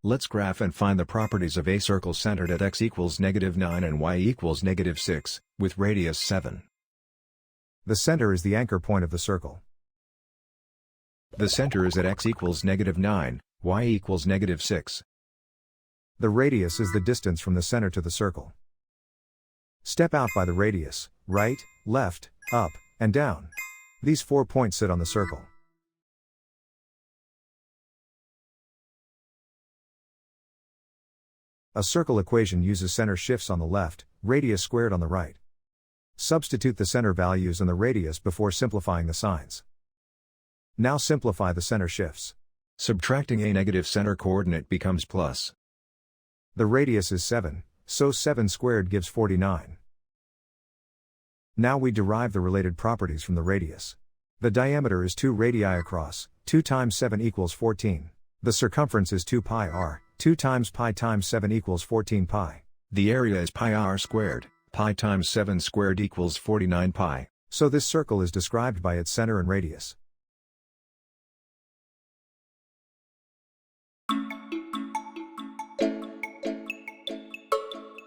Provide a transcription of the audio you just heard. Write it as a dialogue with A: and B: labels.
A: Let's graph and find the properties of a circle centered at x equals -9 and y equals -6, with radius 7.
B: The center is the anchor point of the circle.
A: The center is at x equals -9, y equals -6.
B: The radius is the distance from the center to the circle. Step out by the radius, right, left, up, and down. These 4 points sit on the circle. A circle equation uses center shifts on the left, radius squared on the right. Substitute the center values and the radius before simplifying the signs. Now simplify the center shifts.
A: Subtracting a negative center coordinate becomes plus.
B: The radius is 7, so 7 squared gives 49. Now we derive the related properties from the radius. The diameter is 2 radii across, 2 times 7 equals 14. The circumference is 2 pi r, 2 times pi times 7 equals 14 pi.
A: The area is pi r squared, pi times 7 squared equals 49 pi.
B: So this circle is described by its center and radius.